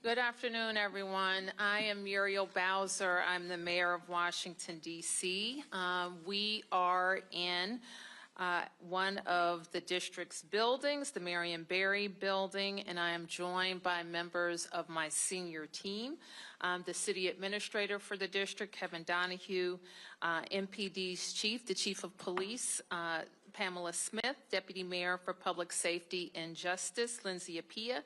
Good afternoon, everyone. I am Muriel Bowser. I'm the mayor of Washington, D.C. We are in one of the district's buildings, the Marion Barry building, and I am joined by members of my senior team, the city administrator for the district, Kevin Donahue, MPD's chief, the chief of police, Pamela Smith, deputy mayor for public safety and justice, Lindsay Appiah,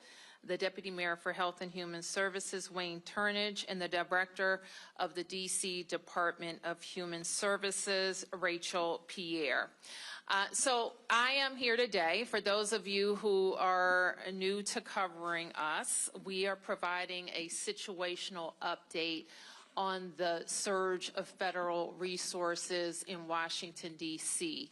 the Deputy Mayor for Health and Human Services, Wayne Turnage, and the Director of the D.C. Department of Human Services, Rachel Pierre. So I am here today. For those of you who are new to covering us, we are providing a situational update on the surge of federal resources in Washington, D.C.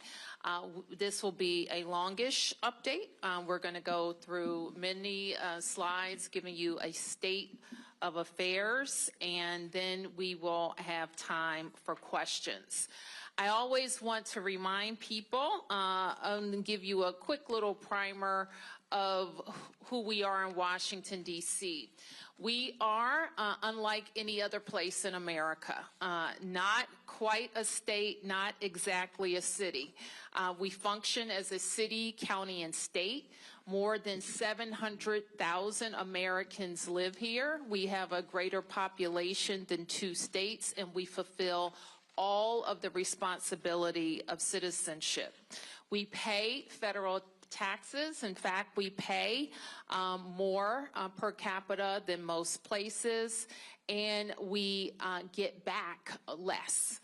This will be a longish update. We're going to go through many slides giving you a state of affairs, and then we will have time for questions. I always want to remind people and give you a quick little primer of who we are in Washington, D.C. We are, unlike any other place in America, not quite a state, not exactly a city. We function as a city, county, and state. More than 700,000 Americans live here. We have a greater population than 2 states, and we fulfill all of the responsibility of citizenship. We pay federal taxes. In fact, we pay more per capita than most places, and we get back less.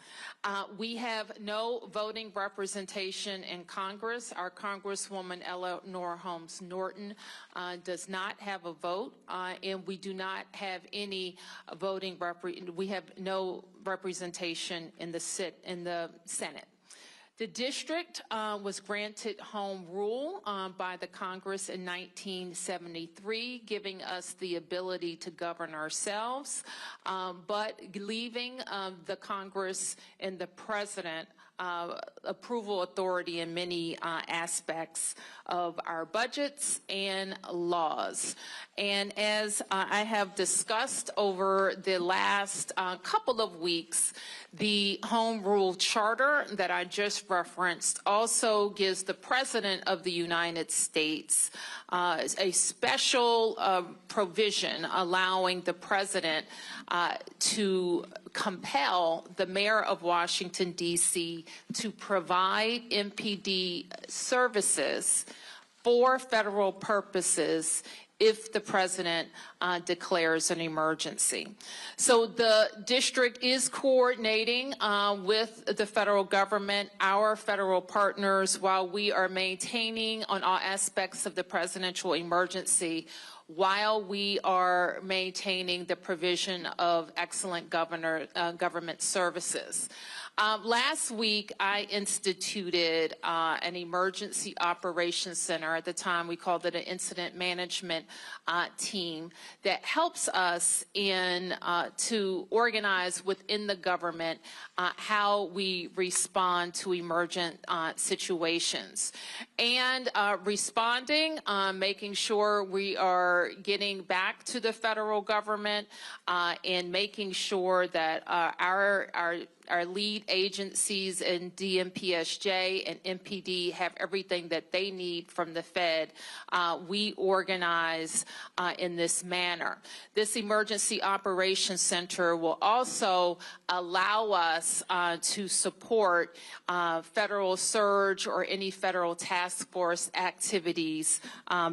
We have no voting representation in Congress. Our Congresswoman Eleanor Holmes Norton does not have a vote, and we do not have any voting we have no representation in the Senate. The district was granted home rule by the Congress in 1973, giving us the ability to govern ourselves, but leaving the Congress and the president approval authority in many aspects of our budgets and laws. And as I have discussed over the last couple of weeks, the Home Rule Charter that I just referenced also gives the President of the United States a special provision allowing the President to compel the Mayor of Washington, D.C. to provide MPD services for federal purposes if the president declares an emergency. So the district is coordinating with the federal government, our federal partners, while we are maintaining on all aspects of the presidential emergency, while we are maintaining the provision of excellent government services. Last week, I instituted an emergency operations center. At the time, we called it an incident management team that helps us to organize within the government how we respond to emergent situations. And responding, making sure we are getting back to the federal government and making sure that our lead agencies in DMPSJ and MPD have everything that they need from the Fed. We organize in this manner. This Emergency Operations Center will also allow us to support federal surge or any federal task force activities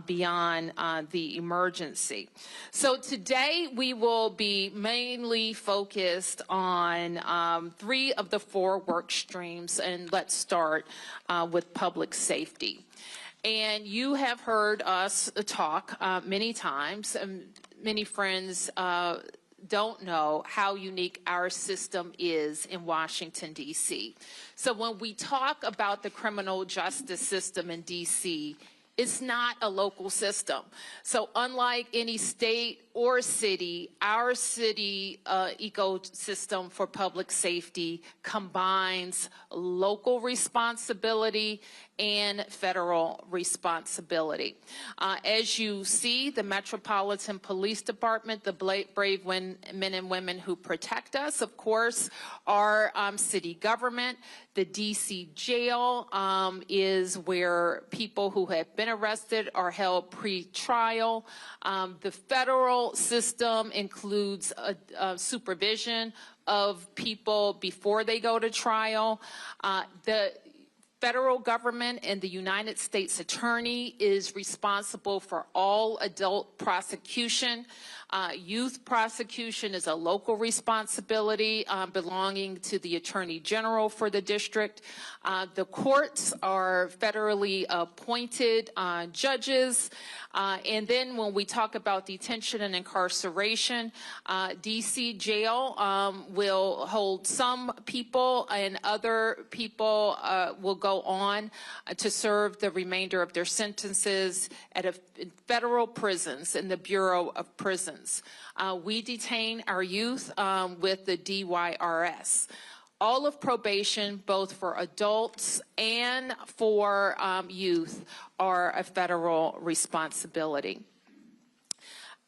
beyond the emergency. So today we will be mainly focused on 3 of the 4 work streams, and let's start with public safety. And you have heard us talk many times, and many friends don't know how unique our system is in Washington, D.C. So when we talk about the criminal justice system in D.C., It's not a local system. So unlike any state or city, our city ecosystem for public safety combines local responsibility and federal responsibility. As you see, the Metropolitan Police Department, the brave men and women who protect us, of course, our city government. The DC jail is where people who have been arrested are held pre-trial. The federal system includes supervision of people before they go to trial. The federal government and the United States Attorney is responsible for all adult prosecution. Youth prosecution is a local responsibility belonging to the Attorney General for the district. The courts are federally appointed judges. And then when we talk about detention and incarceration, DC jail will hold some people, and other people will go on to serve the remainder of their sentences at federal prisons in the Bureau of Prisons. We detain our youth with the DYRS. All of probation, both for adults and for youth, are a federal responsibility.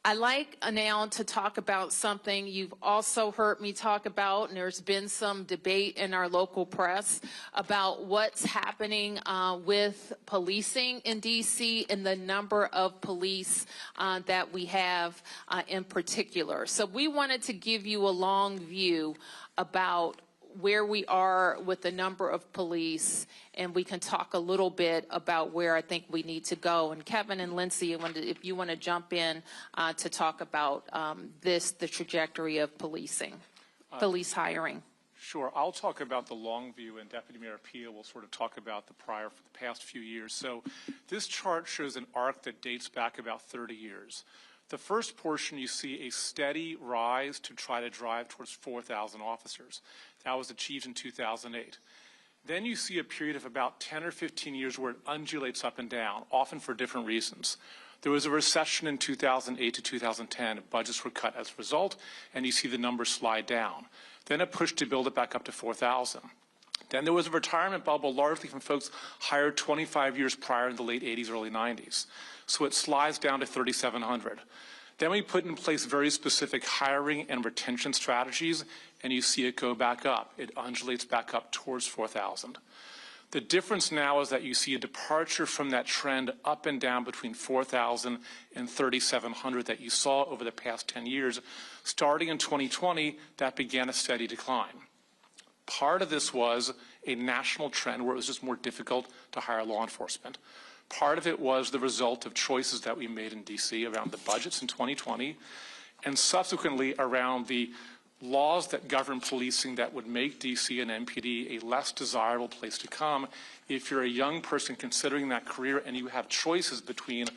I'd like now to talk about something you've also heard me talk about, and there's been some debate in our local press about what's happening with policing in DC and the number of police that we have in particular. So we wanted to give you a long view about where we are with the number of police, and we can talk a little bit about where I think we need to go. And Kevin and Lindsay, if you want to jump in to talk about the trajectory of policing, police hiring. Sure. I'll talk about the long view, and Deputy Mayor Pia will sort of talk about the past few years. So this chart shows an arc that dates back about 30 years. The first portion, you see a steady rise to try to drive towards 4,000 officers. That was achieved in 2008. Then you see a period of about 10 or 15 years where it undulates up and down, often for different reasons. There was a recession in 2008 to 2010. Budgets were cut as a result, and you see the numbers slide down. Then a push to build it back up to 4,000. Then there was a retirement bubble, largely from folks hired 25 years prior in the late 80s, early 90s. So it slides down to 3,700. Then we put in place very specific hiring and retention strategies, and you see it go back up. It undulates back up towards 4,000. The difference now is that you see a departure from that trend up and down between 4,000 and 3,700 that you saw over the past 10 years. Starting in 2020, that began a steady decline. Part of this was a national trend where it was just more difficult to hire law enforcement. Part of it was the result of choices that we made in D.C. around the budgets in 2020, and subsequently around the laws that govern policing that would make D.C. and MPD a less desirable place to come if you're a young person considering that career and you have choices between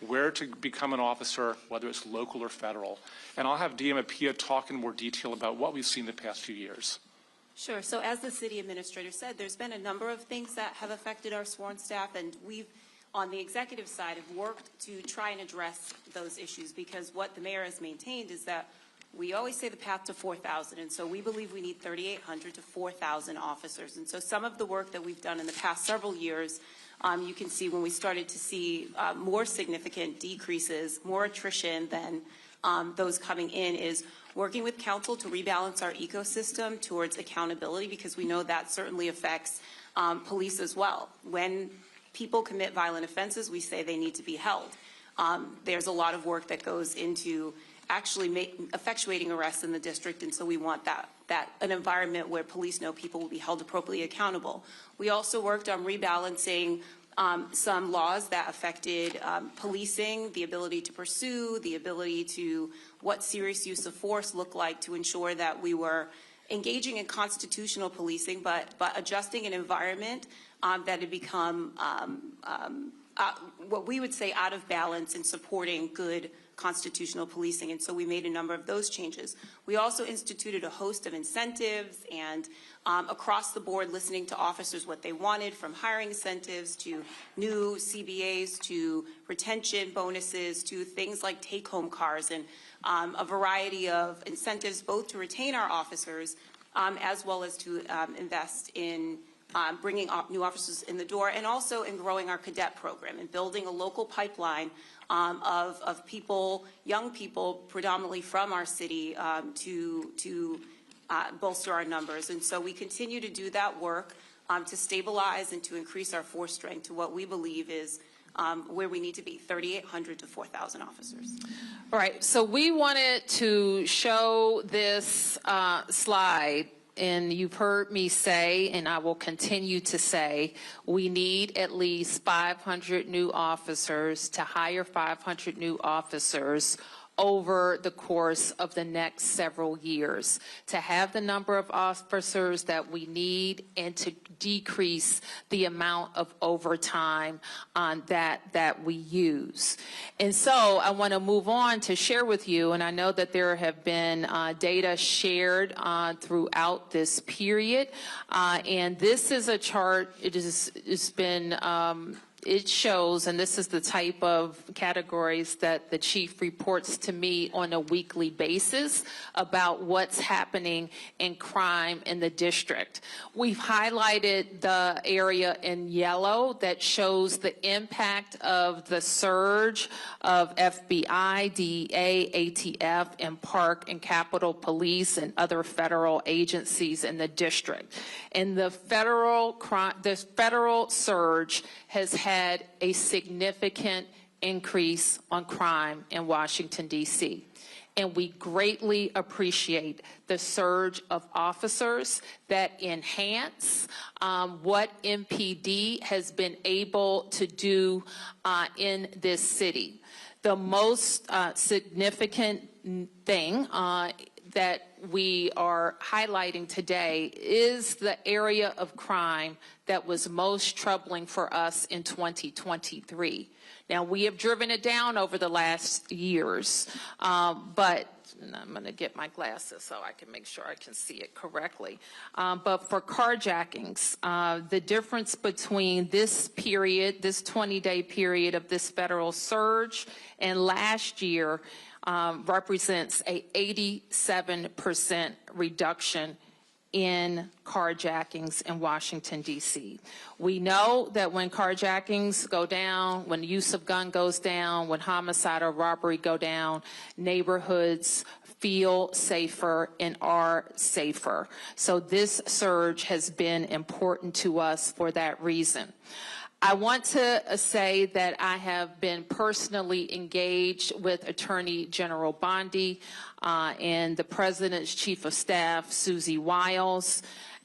where to become an officer, whether it's local or federal. And I'll have DM Pia talk in more detail about what we've seen the past few years. Sure. So as the city administrator said, there's been a number of things that have affected our sworn staff, and we've, on the executive side, have worked to try and address those issues, because what the mayor has maintained is that we always say the path to 4,000, and so we believe we need 3,800 to 4,000 officers. And so some of the work that we've done in the past several years, you can see when we started to see more significant decreases, more attrition than those coming in, is working with council to rebalance our ecosystem towards accountability, because we know that certainly affects police as well. When people commit violent offenses, we say they need to be held. There's a lot of work that goes into actually effectuating arrests in the district, and so we want an environment where police know people will be held appropriately accountable. We also worked on rebalancing some laws that affected policing, the ability to pursue, the ability to what serious use of force looked like, to ensure that we were engaging in constitutional policing, but adjusting an environment that had become what we would say out of balance in supporting good constitutional policing, and so we made a number of those changes. We also instituted a host of incentives and across the board listening to officers what they wanted, from hiring incentives to new CBAs to retention bonuses to things like take-home cars and a variety of incentives both to retain our officers as well as to invest in bringing new officers in the door, and also in growing our cadet program and building a local pipeline of people, young people, predominantly from our city, to bolster our numbers. And so we continue to do that work to stabilize and to increase our force strength to what we believe is where we need to be, 3,800 to 4,000 officers. All right, so we wanted to show this slide, and you've heard me say, and I will continue to say, we need at least 500 new officers, to hire 500 new officers over the course of the next several years, to have the number of officers that we need and to decrease the amount of overtime that we use. And so I want to move on to share with you, and I know that there have been data shared throughout this period, and this is a chart. It's been it shows, and this is the type of categories that the chief reports to me on a weekly basis about what's happening in crime in the district. We've highlighted the area in yellow that shows the impact of the surge of FBI, DEA, ATF, and Park and Capitol Police and other federal agencies in the district. And the federal surge has had a significant increase on crime in Washington, D.C. And we greatly appreciate the surge of officers that enhance what MPD has been able to do in this city. The most significant thing that we are highlighting today is the area of crime that was most troubling for us in 2023. Now, we have driven it down over the last years, but I'm going to get my glasses so I can make sure I can see it correctly. But for carjackings, the difference between this period, this 20-day period of this federal surge and last year represents a 87% reduction in carjackings in Washington, D.C. We know that when carjackings go down, when the use of gun goes down, when homicide or robbery go down, neighborhoods feel safer and are safer. So this surge has been important to us for that reason. I want to say that I have been personally engaged with Attorney General Bondi and the President's Chief of Staff, Susie Wiles,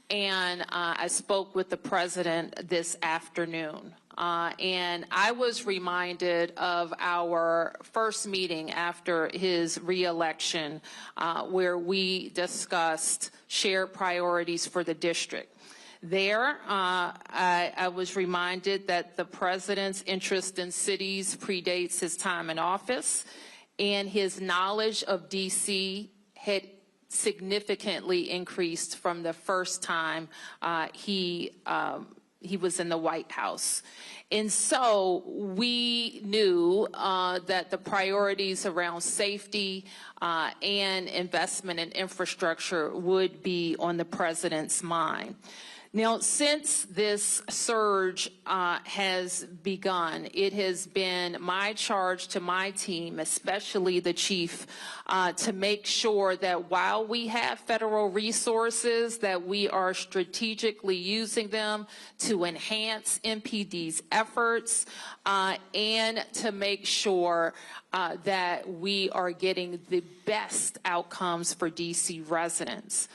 and I spoke with the President this afternoon. And I was reminded of our first meeting after his re-election where we discussed shared priorities for the district. There, I was reminded that the President's interest in cities predates his time in office, and his knowledge of D.C. had significantly increased from the first time he was in the White House. And so we knew that the priorities around safety and investment in infrastructure would be on the President's mind. Now, since this surge has begun, it has been my charge to my team, especially the chief, to make sure that while we have federal resources, that we are strategically using them to enhance MPD's efforts and to make sure that we are getting the best outcomes for DC residents.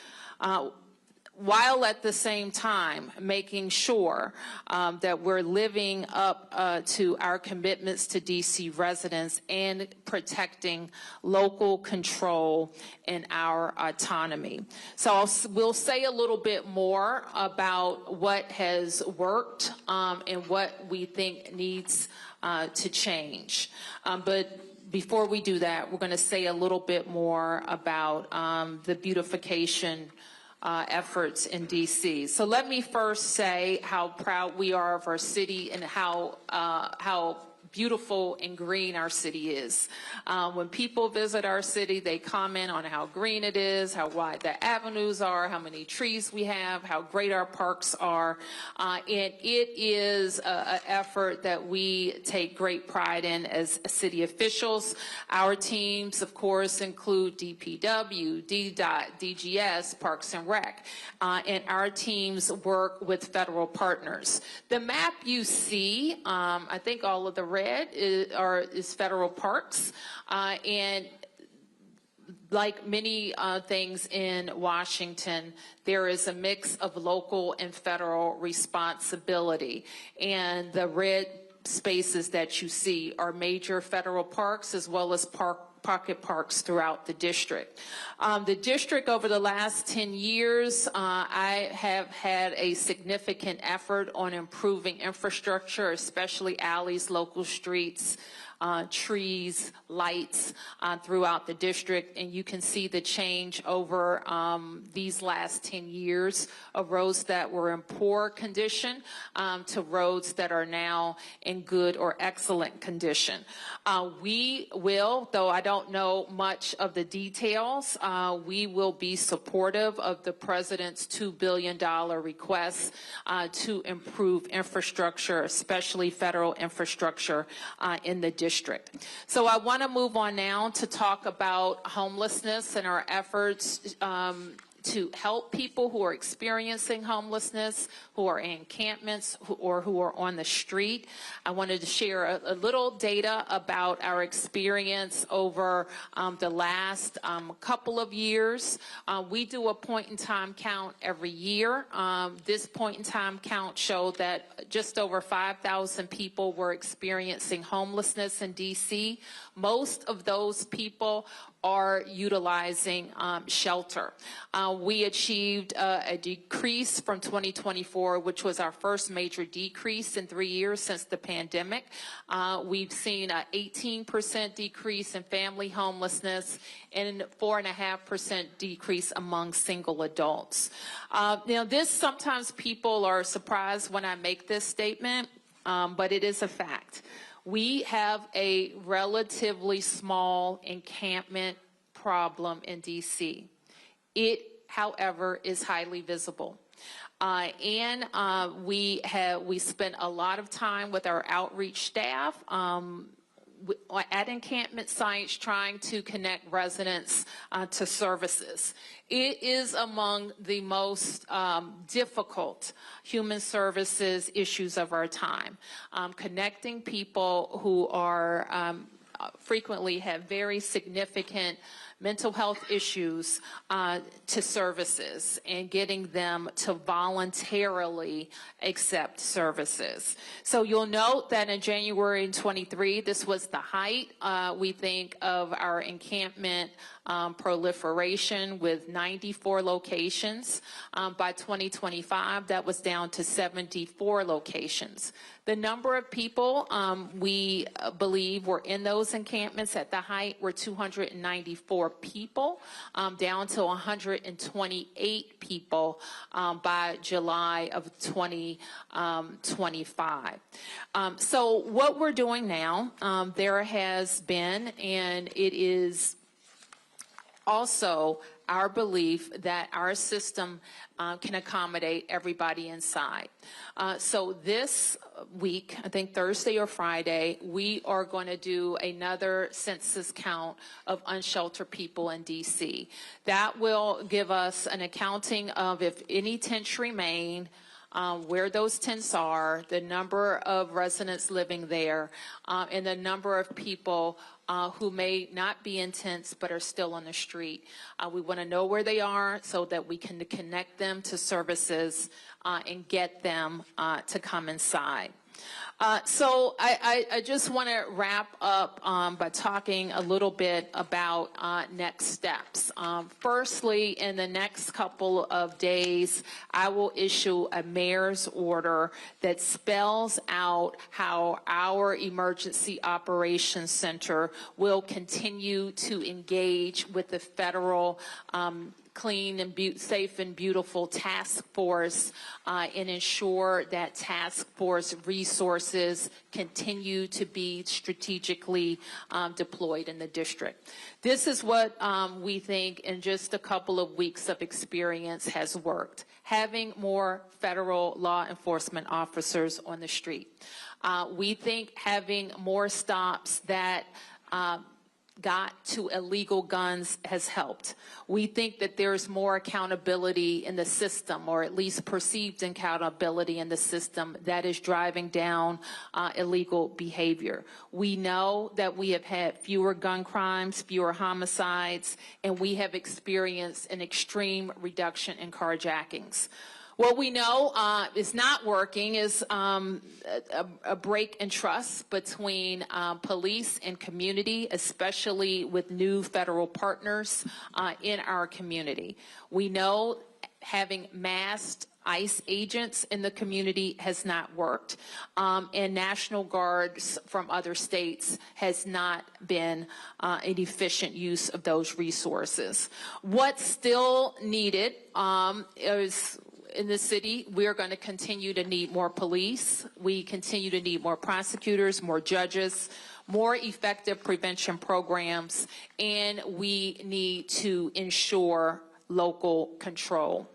while at the same time making sure that we're living up to our commitments to DC residents and protecting local control and our autonomy. So we'll say a little bit more about what has worked and what we think needs to change. But before we do that, we're going to say a little bit more about the beautification efforts in DC. So let me first say how proud we are of our city and how beautiful and green our city is. When people visit our city, they comment on how green it is, how wide the avenues are, how many trees we have, how great our parks are. And it is an effort that we take great pride in as city officials. Our teams, of course, include DPW, DDOT, DGS, Parks and Rec, and our teams work with federal partners. The map you see, I think all of the red is federal parks, and like many things in Washington, there is a mix of local and federal responsibility, and the red spaces that you see are major federal parks as well as pocket parks throughout the district. The district over the last 10 years, I have had a significant effort on improving infrastructure, especially alleys, local streets, trees, lights throughout the district, and you can see the change over these last 10 years of roads that were in poor condition to roads that are now in good or excellent condition. We will, though I don't know much of the details, we will be supportive of the President's $2 billion request to improve infrastructure, especially federal infrastructure in the district. So I want to move on now to talk about homelessness and our efforts to help people who are experiencing homelessness, who are in encampments, or who are on the street. I wanted to share a little data about our experience over the last couple of years. We do a point-in-time count every year. This point-in-time count showed that just over 5,000 people were experiencing homelessness in DC. Most of those people are utilizing shelter. We achieved a decrease from 2024, which was our first major decrease in 3 years since the pandemic. We've seen an 18% decrease in family homelessness and 4.5% decrease among single adults. Now, sometimes people are surprised when I make this statement, but it is a fact. We have a relatively small encampment problem in DC. It, however, is highly visible. And we spent a lot of time with our outreach staff at encampment sites trying to connect residents to services. It is among the most difficult human services issues of our time. Connecting people who are frequently have very significant mental health issues to services and getting them to voluntarily accept services. So you'll note that in January 23, this was the height, we think, of our encampment proliferation with 94 locations. By 2025, that was down to 74 locations. The number of people we believe were in those encampments at the height were 294 people, down to 128 people by July of 2025. So what we're doing now, there has been, and it is also our belief that our system can accommodate everybody inside. So this week, I think Thursday or Friday, we are going to do another census count of unsheltered people in DC. That will give us an accounting of if any tents remain, where those tents are, the number of residents living there, and the number of people who may not be in tents but are still on the street. We want to know where they are so that we can connect them to services and get them to come inside. So I just want to wrap up by talking a little bit about next steps. Firstly, in the next couple of days, I will issue a mayor's order that spells out how our Emergency Operations Center will continue to engage with the federal clean and safe and beautiful task force and ensure that task force resources continue to be strategically deployed in the district. This is what we think in just a couple of weeks of experience has worked. Having more federal law enforcement officers on the street. We think having more stops that got to illegal guns has helped. We think that there's more accountability in the system, or at least perceived accountability in the system, that is driving down illegal behavior. We know that we have had fewer gun crimes, fewer homicides, and we have experienced an extreme reduction in carjackings. What we know is not working is a break in trust between police and community, especially with new federal partners in our community. We know having masked ICE agents in the community has not worked, and National Guards from other states has not been an efficient use of those resources. What's still needed is, in the city, we're going to continue to need more police. We continue to need more prosecutors, more judges, more effective prevention programs, and we need to ensure local control.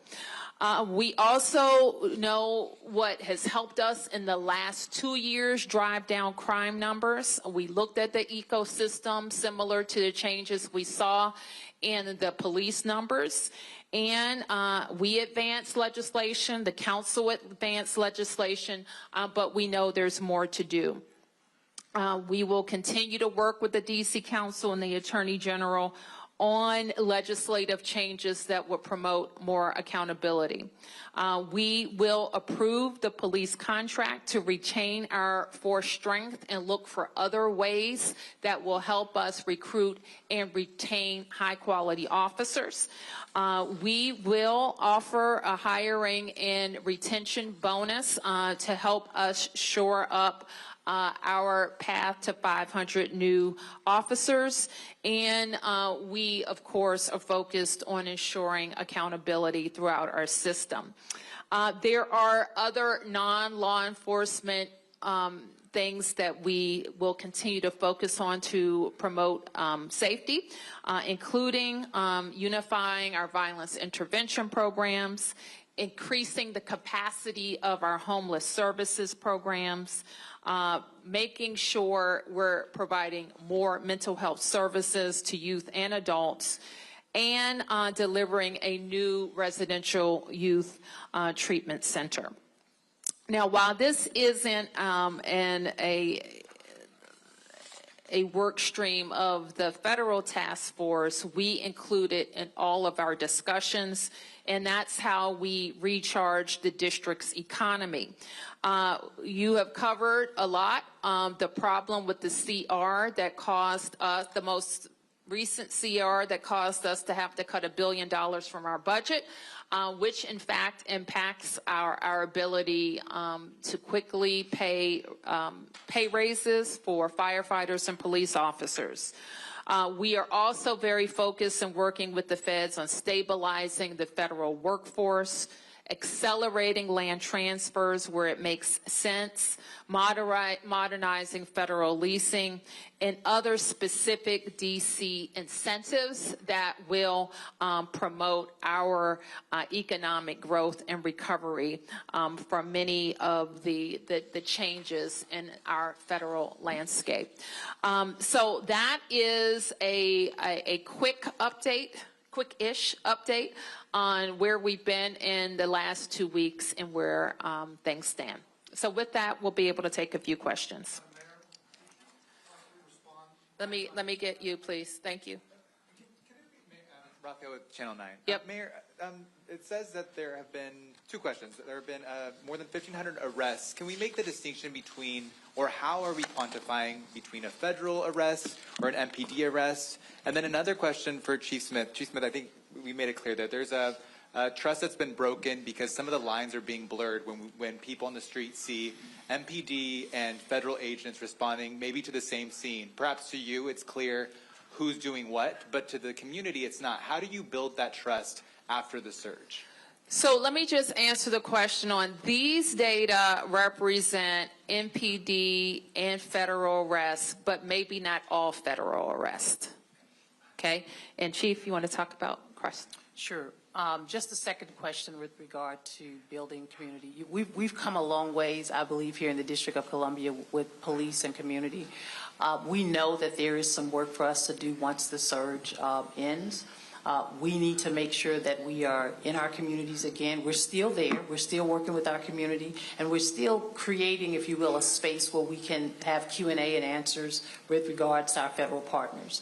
We also know what has helped us in the last 2 years drive down crime numbers. We looked at the ecosystem similar to the changes we saw in the police numbers. And we advanced legislation, the council advanced legislation, but we know there's more to do. We will continue to work with the DC Council and the Attorney General on legislative changes that will promote more accountability. We will approve the police contract to retain our force strength and look for other ways that will help us recruit and retain high-quality officers. We will offer a hiring and retention bonus to help us shore up our path to 500 new officers. And we, of course, are focused on ensuring accountability throughout our system. There are other non-law enforcement things that we will continue to focus on to promote safety, including unifying our violence intervention programs, increasing the capacity of our homeless services programs, making sure we're providing more mental health services to youth and adults, and delivering a new residential youth treatment center. Now, while this isn't a work stream of the federal task force, we include it in all of our discussions, and that's how we recharge the district's economy. You have covered a lot. The problem with the CR that caused us, the most recent CR that caused us to have to cut $1 billion from our budget, which in fact impacts our ability to quickly pay raises for firefighters and police officers. We are also very focused and working with the feds on stabilizing the federal workforce, accelerating land transfers where it makes sense, modernizing federal leasing, and other specific DC incentives that will promote our economic growth and recovery from many of the changes in our federal landscape. So that is a quick quick-ish update on where we've been in the last 2 weeks and where things stand. So with that, we'll be able to take a few questions. Let me get you, please. Thank you. Raphael with Channel 9. Yep. Mayor, it says that there have been 2 questions. There have been more than 1,500 arrests. Can we make the distinction between, or how are we quantifying between a federal arrest or an MPD arrest? And then another question for Chief Smith. Chief Smith, I think we made it clear that there's a trust that's been broken because some of the lines are being blurred when people on the street see MPD and federal agents responding maybe to the same scene. Perhaps to you it's clear who's doing what, but to the community it's not. How do you build that trust after the surge? So let me just answer the question on these data represent MPD and federal arrests, but maybe not all federal arrests. Okay? And Chief, you want to talk about Crest? Sure. Just a second question with regard to building community. We've come a long ways, I believe, here in the District of Columbia with police and community. We know that there is some work for us to do once the surge ends. We need to make sure that we are in our communities again. We're still there. We're still working with our community, and we're still creating, if you will, a space where we can have Q&A and answers with regards to our federal partners.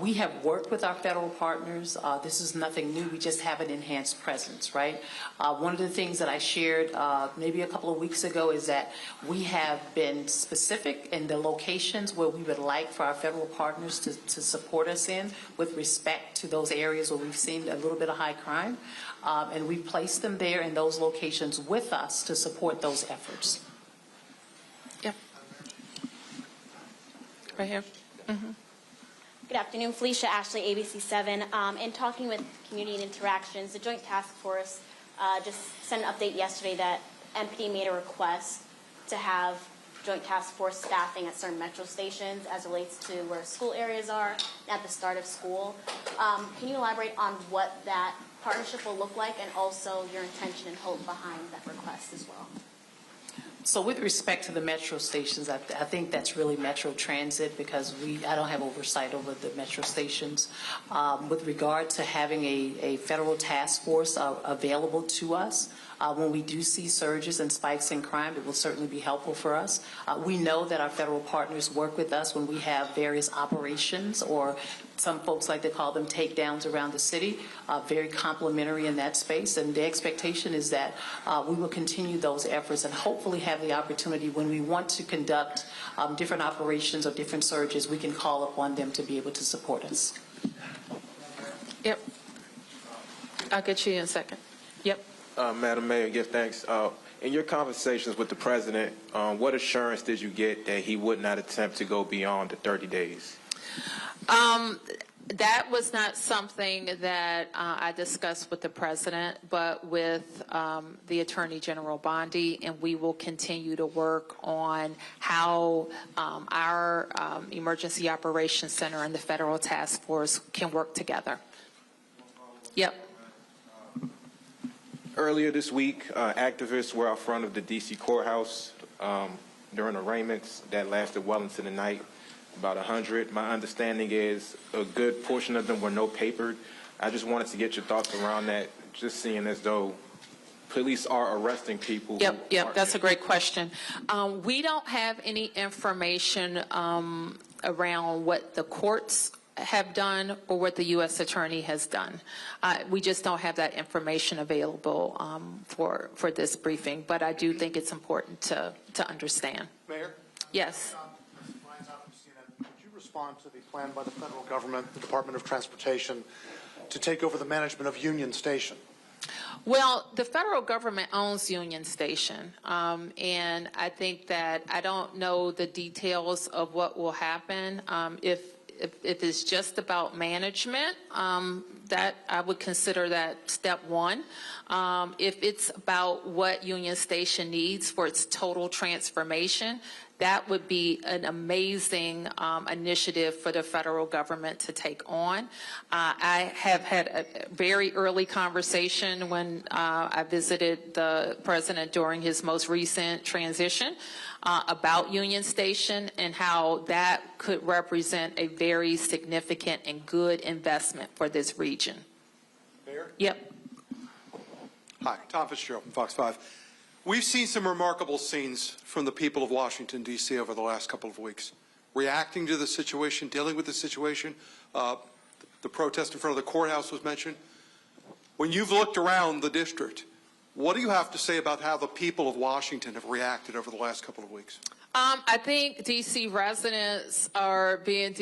We have worked with our federal partners. This is nothing new. We just have an enhanced presence, right? One of the things that I shared maybe a couple of weeks ago is that we have been specific in the locations where we would like for our federal partners to support us in with respect to those areas where we've seen a little bit of high crime, and we place them there in those locations with us to support those efforts. Yep. Right here. Mm-hmm. Good afternoon, Felicia Ashley, ABC7. In talking with Community Interactions, the Joint Task Force just sent an update yesterday that MPD made a request to have Joint Task Force staffing at certain metro stations as it relates to where school areas are at the start of school. Can you elaborate on what that partnership will look like and also your intention and hope behind that request as well? So with respect to the metro stations, I think that's really Metro Transit because I don't have oversight over the metro stations. With regard to having a federal task force available to us, when we do see surges and spikes in crime, it will certainly be helpful for us. We know that our federal partners work with us when we have various operations, or some folks like to call them takedowns around the city, very complementary in that space. And the expectation is that we will continue those efforts and hopefully have the opportunity when we want to conduct different operations or different surges, we can call upon them to be able to support us. Yep. I'll get you in a second. Yep. Madam Mayor, give thanks. In your conversations with the president, what assurance did you get that he would not attempt to go beyond the 30 days? That was not something that I discussed with the president, but with the Attorney General Bondi, and we will continue to work on how our Emergency Operations Center and the Federal Task Force can work together. Yep. Earlier this week, activists were out front of the D.C. courthouse during arraignments that lasted well into the night, about 100. My understanding is a good portion of them were no-papered. I just wanted to get your thoughts around that, just seeing as though police are arresting people. Yep, that's a great question. We don't have any information around what the courts have done or what the U.S. Attorney has done. We just don't have that information available for this briefing, but I do think it's important to understand. Mayor? Yes. Could you respond to the plan by the federal government, the Department of Transportation, to take over the management of Union Station? Well, the federal government owns Union Station, and I think that I don't know the details of what will happen if it's just about management, that I would consider that step one. If it's about what Union Station needs for its total transformation, that would be an amazing initiative for the federal government to take on. I have had a very early conversation when I visited the president during his most recent transition about Union Station and how that could represent a very significant and good investment for this region. Mayor? Yep. Hi, Tom Fitzgerald from Fox 5. We've seen some remarkable scenes from the people of Washington, D.C. over the last couple of weeks, reacting to the situation, dealing with the situation. The protest in front of the courthouse was mentioned. When you've looked around the district, what do you have to say about how the people of Washington have reacted over the last couple of weeks? I think D.C. residents are being,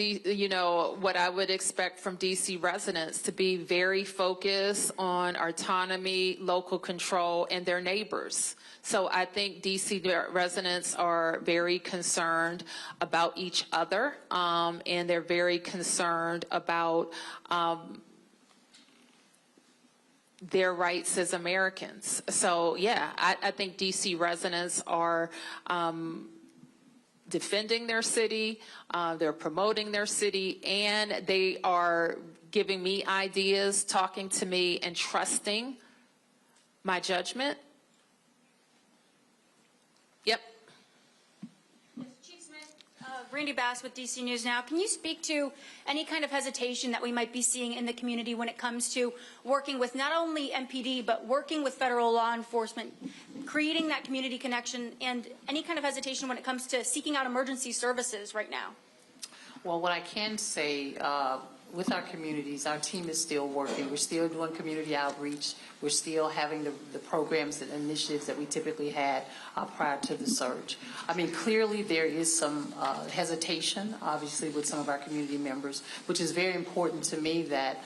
what I would expect from D.C. residents to be very focused on autonomy, local control, and their neighbors. So I think D.C. residents are very concerned about each other, and they're very concerned about their rights as Americans. So, yeah, I think D.C. residents are defending their city, they're promoting their city, and they are giving me ideas, talking to me, and trusting my judgment. Yep. Chief Smith, Randy Bass with DC News Now. Can you speak to any kind of hesitation that we might be seeing in the community when it comes to working with not only MPD, but working with federal law enforcement, creating that community connection, and any kind of hesitation when it comes to seeking out emergency services right now? Well, what I can say, with our communities, our team is still working. We're still doing community outreach. We're still having the programs and initiatives that we typically had prior to the surge. I mean, clearly there is some hesitation, obviously, with some of our community members, which is very important to me that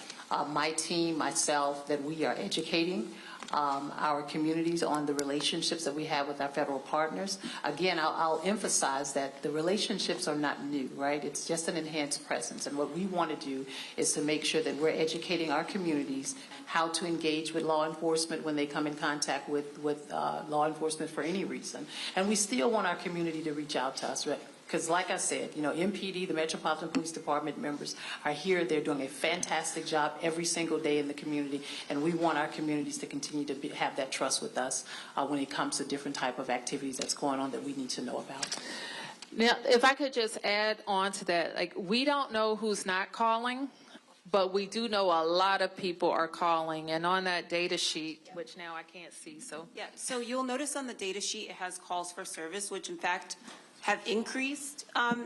my team, myself, that we are educating our communities on the relationships that we have with our federal partners. Again, I'll emphasize that the relationships are not new, right? It's just an enhanced presence. And what we want to do is to make sure that we're educating our communities how to engage with law enforcement when they come in contact with law enforcement for any reason. And we still want our community to reach out to us, right? Because like I said, MPD, the Metropolitan Police Department members are here. They're doing a fantastic job every single day in the community, and we want our communities to continue to have that trust with us when it comes to different type of activities that's going on that we need to know about. Now, if I could just add on to that, we don't know who's not calling, but we do know a lot of people are calling. And on that data sheet, which now I can't see, so. Yeah, so you'll notice on the data sheet it has calls for service, which in fact have increased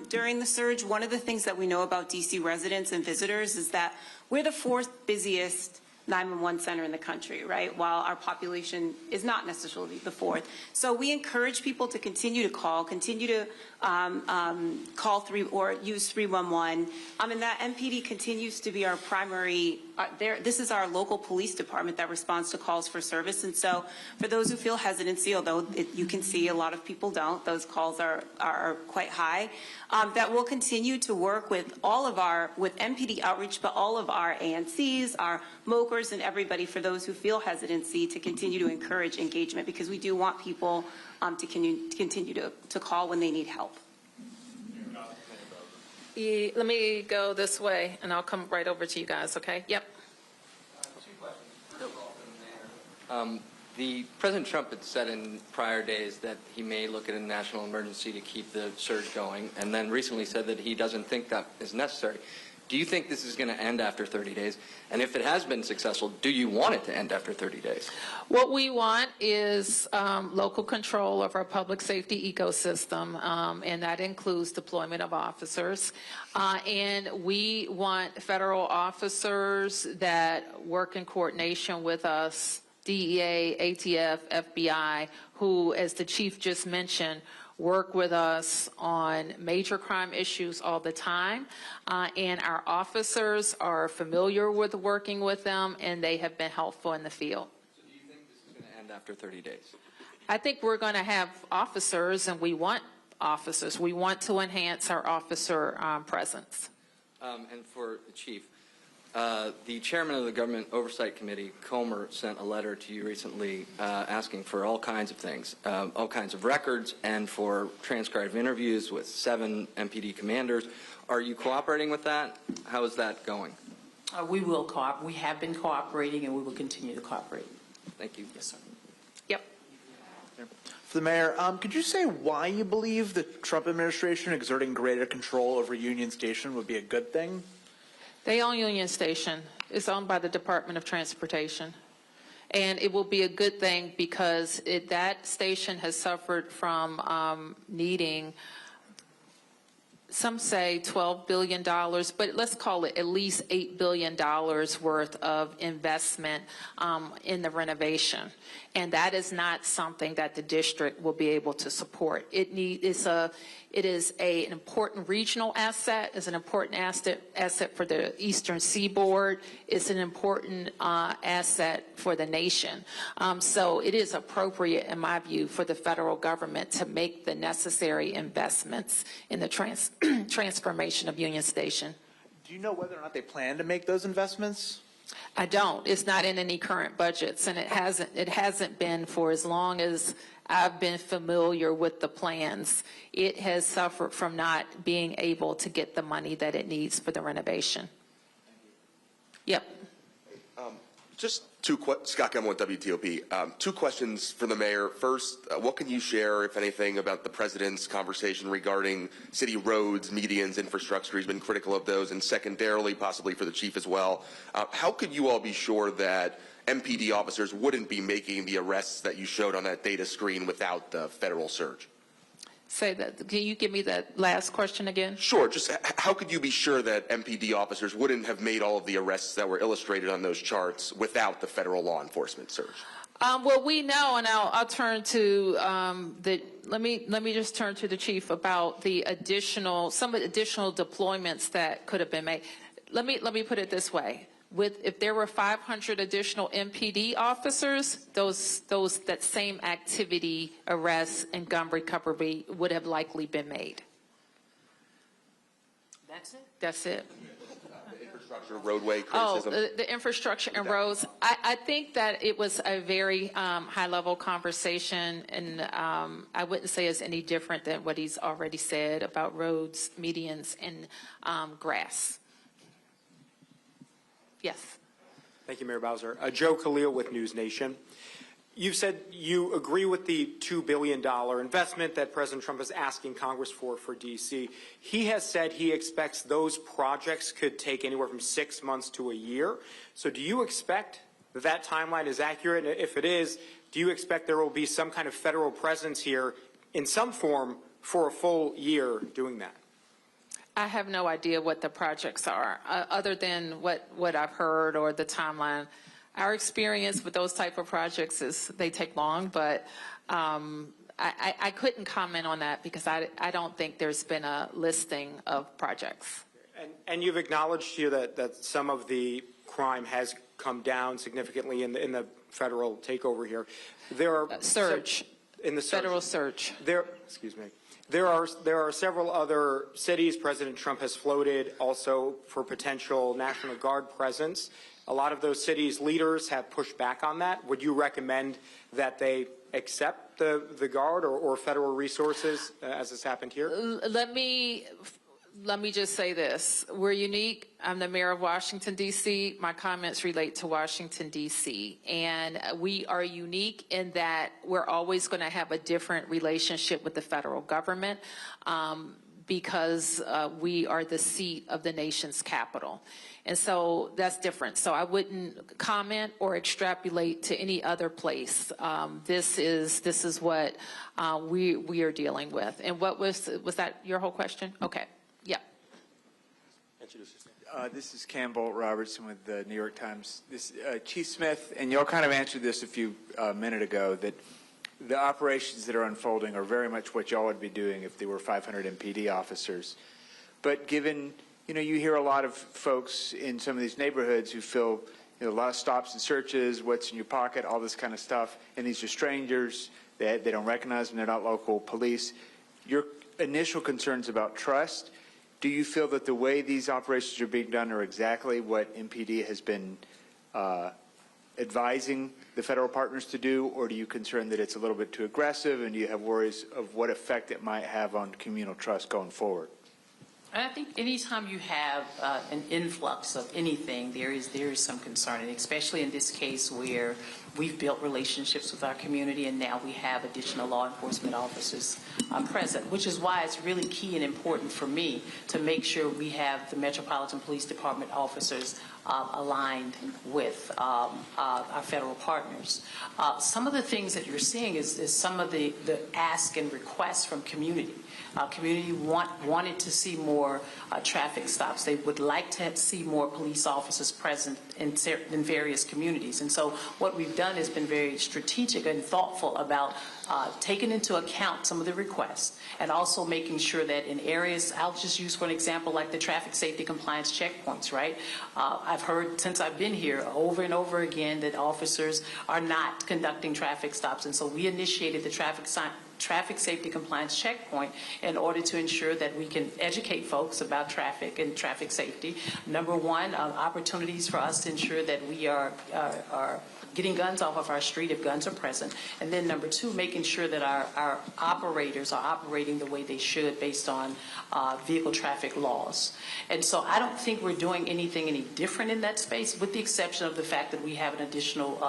during the surge. One of the things that we know about DC residents and visitors is that we're the fourth busiest 911 center in the country, right? While our population is not necessarily the fourth. So we encourage people to continue to call, continue to call or use 311. And that MPD continues to be our primary, this is our local police department that responds to calls for service. And so for those who feel hesitancy, although you can see a lot of people don't, those calls are quite high, that we'll continue to work with with MPD outreach, but all of our ANCs, our MOCRs, and everybody, for those who feel hesitancy, to continue to encourage engagement, because we do want people to continue to call when they need help. Let me go this way, and I'll come right over to you guys, okay? Yep. Two questions. The President Trump had said in prior days that he may look at a national emergency to keep the surge going, and then recently said that he doesn't think that is necessary. Do you think this is going to end after 30 days? And if it has been successful, do you want it to end after 30 days? What we want is local control of our public safety ecosystem, and that includes deployment of officers. And we want federal officers that work in coordination with us, DEA, ATF, FBI, who, as the chief just mentioned, work with us on major crime issues all the time, and our officers are familiar with working with them, and they have been helpful in the field. So do you think this is going to end after 30 days? I think we're going to have officers, and we want officers. We want to enhance our officer presence. And for the chief, the chairman of the Government Oversight Committee, Comer, sent a letter to you recently asking for all kinds of things, all kinds of records, and for transcribed interviews with 7 MPD commanders. Are you cooperating with that? How is that going? We will cooperate. We have been cooperating, and we will continue to cooperate. Thank you. Yes, sir. Yep. For the mayor, could you say why you believe the Trump administration exerting greater control over Union Station would be a good thing? They own Union Station. It's owned by the Department of Transportation. And it will be a good thing because that station has suffered from needing, some say $12 billion, but let's call it at least $8 billion worth of investment in the renovation. And that is not something that the district will be able to support. It is an important regional asset. It's an important asset for the Eastern Seaboard. It's an important asset for the nation. So it is appropriate, in my view, for the federal government to make the necessary investments in the transformation of Union Station. Do you know whether or not they plan to make those investments? I don't. It's not in any current budgets, and it hasn't been for as long as I've been familiar with the plans. It has suffered from not being able to get the money that it needs for the renovation. Yep. Just Scott Gemmell with WTOP. Two questions for the mayor. First, what can you share, if anything, about the president's conversation regarding city roads, medians, infrastructure? He's been critical of those. And secondarily, possibly for the chief as well, how could you all be sure that MPD officers wouldn't be making the arrests that you showed on that data screen without the federal surge? Say that. Can you give me that last question again? Sure. Just how could you be sure that MPD officers wouldn't have made all of the arrests that were illustrated on those charts without the federal law enforcement surge? Well, we know, and I'll turn to let me just turn to the chief about some additional deployments that could have been made. Let me put it this way. If there were 500 additional MPD officers, that same activity, arrests, and gun recovery would have likely been made. That's it? That's it. The infrastructure, roadway criticism. Oh, the infrastructure and roads. I think that it was a very high-level conversation, and I wouldn't say it's any different than what he's already said about roads, medians, and grass. Yes. Thank you, Mayor Bowser. Joe Khalil with News Nation. You've said you agree with the $2 billion investment that President Trump is asking Congress for D.C. He has said he expects those projects could take anywhere from 6 months to a year. So do you expect that timeline is accurate? And if it is, do you expect there will be some kind of federal presence here in some form for a full year doing that? I have no idea what the projects are, other than what I've heard or the timeline. Our experience with those type of projects is they take long, but I couldn't comment on that because I don't think there's been a listing of projects. And you've acknowledged here that some of the crime has come down significantly in the federal takeover here. There are surge in the federal surge. Excuse me. There are several other cities President Trump has floated also for potential National Guard presence. A lot of those cities' leaders have pushed back on that. Would you recommend that they accept the Guard or federal resources as has happened here? Let me just say this. We're unique. I'm the mayor of Washington, D.C. My comments relate to Washington, D.C. And we are unique in that we're always going to have a different relationship with the federal government because we are the seat of the nation's capital. And so that's different. So I wouldn't comment or extrapolate to any other place. This is what we are dealing with. And what was that your whole question? Okay. Yeah. This is Campbell Robertson with the New York Times. Chief Smith, and y'all kind of answered this a few minutes ago, that the operations that are unfolding are very much what y'all would be doing if there were 500 MPD officers. But given, you hear a lot of folks in some of these neighborhoods who feel a lot of stops and searches, what's in your pocket, all this kind of stuff, and these are strangers, they don't recognize them, they're not local police. Your initial concerns about trust, do you feel that the way these operations are being done are exactly what MPD has been advising the federal partners to do, or do you concern that it's a little bit too aggressive, and do you have worries of what effect it might have on communal trust going forward? I think anytime you have an influx of anything, there is some concern, and especially in this case where we've built relationships with our community, and now we have additional law enforcement officers present, which is why it's really key and important for me to make sure we have the Metropolitan Police Department officers aligned with our federal partners. Some of the things that you're seeing is some of the ask and requests from community. Community wanted to see more traffic stops. They would like to see more police officers present in various communities. And so what we've done has been very strategic and thoughtful about taking into account some of the requests and also making sure that in areas, I'll just use for an example like the traffic safety compliance checkpoints, right? I've heard since I've been here over and over again that officers are not conducting traffic stops. And so we initiated the traffic safety compliance checkpoint in order to ensure that we can educate folks about traffic and traffic safety. Number one, opportunities for us to ensure that we are getting guns off of our street if guns are present. And then number two, making sure that our operators are operating the way they should based on vehicle traffic laws. And so I don't think we're doing anything any different in that space, with the exception of the fact that we have an additional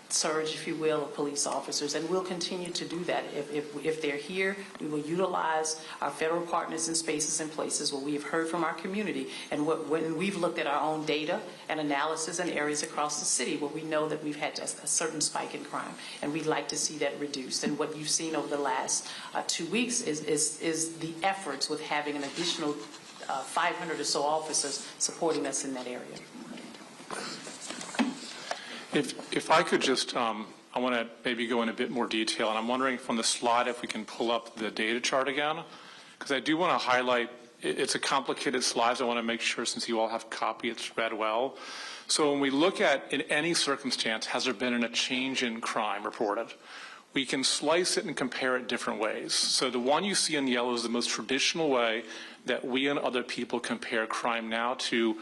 surge, if you will, of police officers, and we'll continue to do that. If they're here, we will utilize our federal partners in spaces and places where we have heard from our community, and when we've looked at our own data and analysis in areas across the city where we know that we've had a certain spike in crime, and we'd like to see that reduced. And what you've seen over the last 2 weeks is the efforts with having an additional 500 or so officers supporting us in that area. If I could just, I want to maybe go in a bit more detail, and I'm wondering from the slide if we can pull up the data chart again, because I do want to highlight, it's a complicated slide, so I want to make sure, since you all have a copy, it's read well. So when we look at, in any circumstance, has there been a change in crime reported? We can slice it and compare it different ways. So the one you see in yellow is the most traditional way that we and other people compare crime now to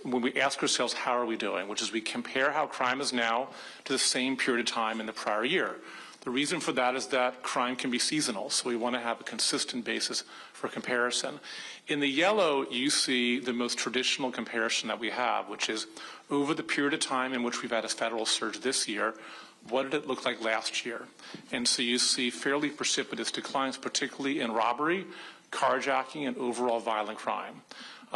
when we ask ourselves, how are we doing? Which is we compare how crime is now to the same period of time in the prior year. The reason for that is that crime can be seasonal, so we want to have a consistent basis for comparison. In the yellow, you see the most traditional comparison that we have, which is over the period of time in which we've had a federal surge this year, what did it look like last year? And so you see fairly precipitous declines, particularly in robbery, carjacking, and overall violent crime.